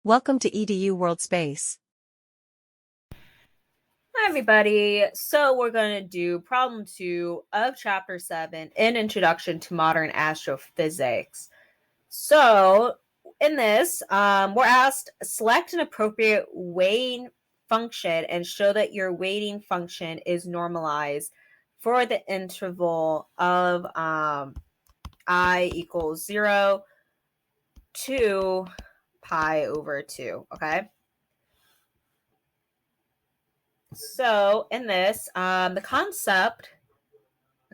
Welcome to EDU World Space. Hi, everybody. So we're going to do problem 2 of chapter 7, an introduction to modern astrophysics. So in this, we're asked select an appropriate weighting function and show that your weighting function is normalized for the interval of I equals 0 to pi over 2. Okay. So in this, the concept,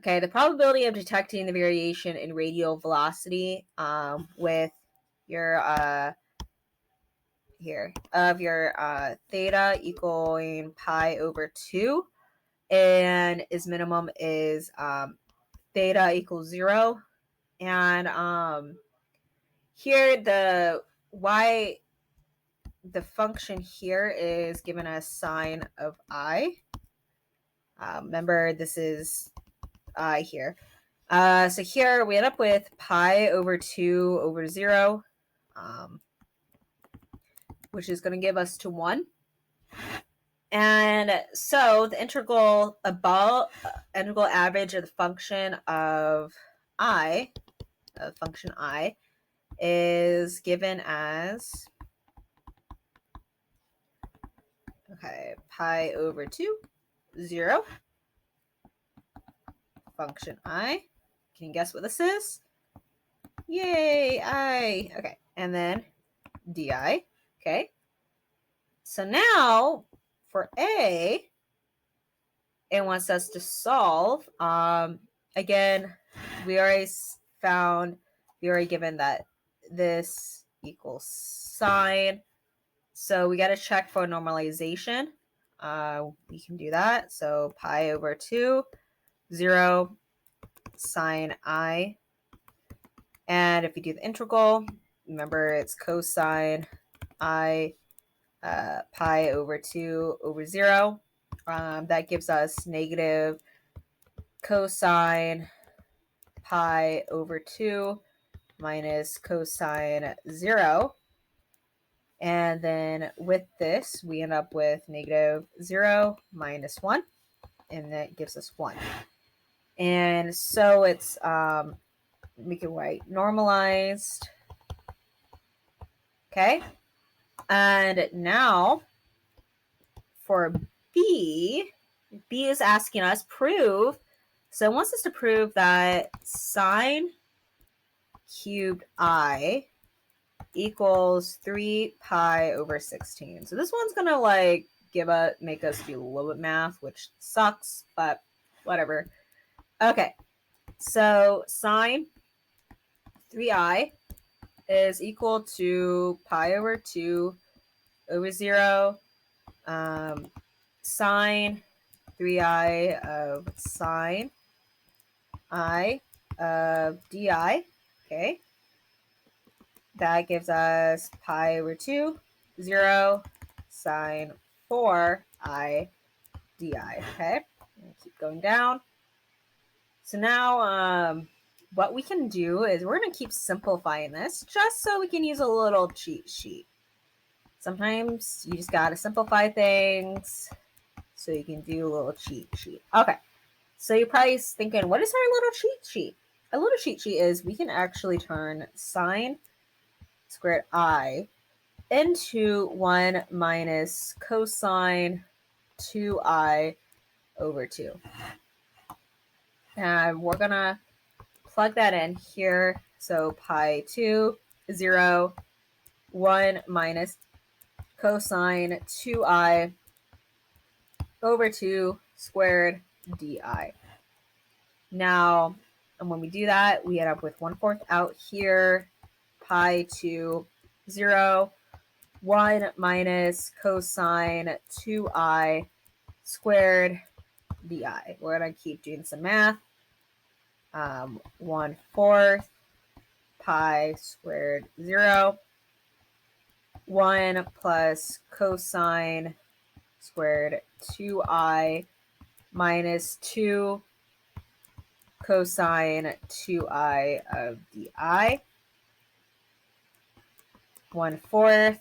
the probability of detecting the variation in radial velocity with your theta equaling pi over 2, and its minimum is theta equals 0, and here the function here is given as sine of I. Remember, this is I here. So here we end up with pi over 2 over 0, which is going to give us to 1. And so the integral average of the function of I, is given as pi over 2, 0, function I. Can you guess what this is? Yay, I. Okay, and then di. Okay, so now for A, it wants us to solve. Again, we already given that this equals sine. So we got to check for normalization. We can do that. So pi over 2, 0, sine I. And if we do the integral, remember it's cosine I pi over 2 over 0. That gives us negative cosine pi over 2 minus cosine 0. And then with this, we end up with negative 0 minus 1, and that gives us 1. And so it's, make it white, normalized. Okay. And now for B is asking us prove. So it wants us to prove that sine cubed I equals 3 pi over 16. So this one's going to make us do a little bit math, which sucks, but whatever. Okay. So sine 3i is equal to pi over 2 over 0 sine 3i of sine I of di. Okay. That gives us pi over 2, 0, sine 4i di. Okay. Keep going down. So now what we can do is we're going to keep simplifying this just so we can use a little cheat sheet. Sometimes you just got to simplify things so you can do a little cheat sheet. Okay. So you're probably thinking, what is our little cheat sheet? A little cheat sheet is we can actually turn sine squared I into 1 minus cosine 2i over 2. And we're going to plug that in here. So pi 2, 0, 1 minus cosine 2i over 2 squared di. Now, and when we do that, we end up with 1/4 out here, pi 2, 0, 1 minus cosine 2i squared di. We're going to keep doing some math. 1/4 pi squared 0, 1 plus cosine squared 2i minus 2 cosine 2i of di. 1/4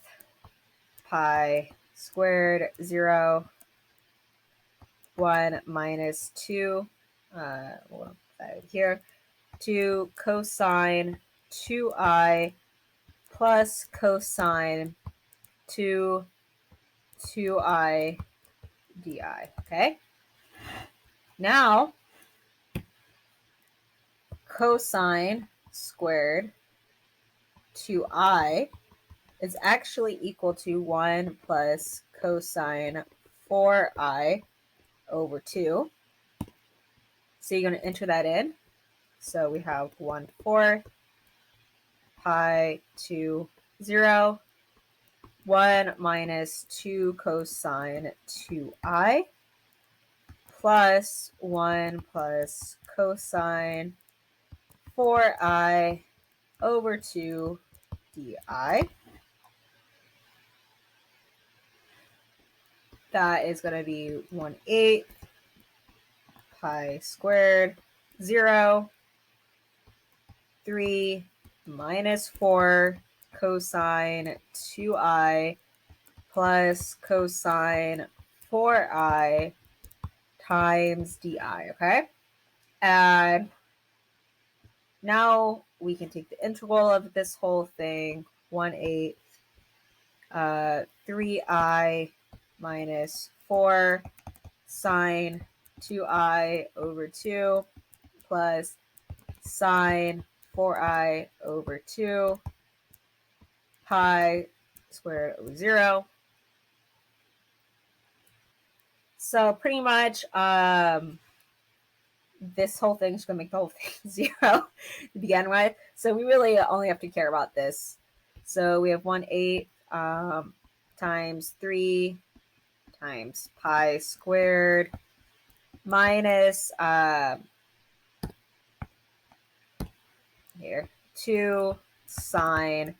pi squared 0, 1 minus 2, we'll put that here, 2 cosine 2i plus cosine 2i di, okay? Now, cosine squared 2i is actually equal to 1 plus cosine 4i over 2. So you're going to enter that in. So we have 1/4 pi 2, 0, 1 minus 2 cosine 2i plus 1 plus cosine 4i over 2 di. That is going to be 1/8 pi squared 0, 3 minus 4 cosine 2i plus cosine 4i times di, okay? And now we can take the integral of this whole thing, 1/8 3i minus 4 sine 2i over 2 plus sine 4i over 2 pi squared over 0. So pretty much this whole thing is going to make the whole thing 0 to begin with. So we really only have to care about this. So we have 1/8 times 3 times pi squared minus here 2 sine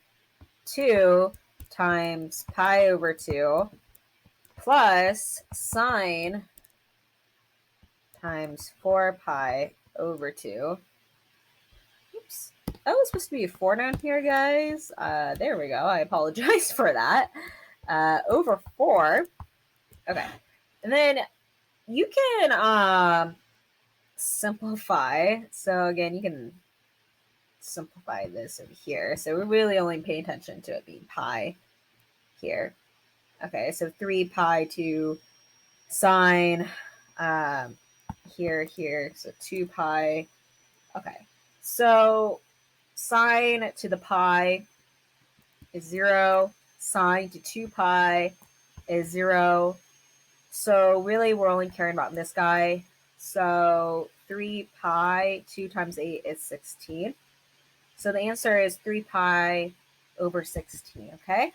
2 times pi over 2 plus sine times 4 pi over 2. Oops. That was supposed to be a 4 down here, guys. There we go. I apologize for that. Over 4. Okay. And then you can simplify. So again, you can simplify this over here. So we're really only paying attention to it being pi here. Okay, so 3 pi to sine here, so 2 pi. Okay, so sine to the pi is 0, sine to 2 pi is 0. So really we're only caring about this guy. So 3 pi, 2 times 8 is 16. So the answer is 3 pi over 16, okay?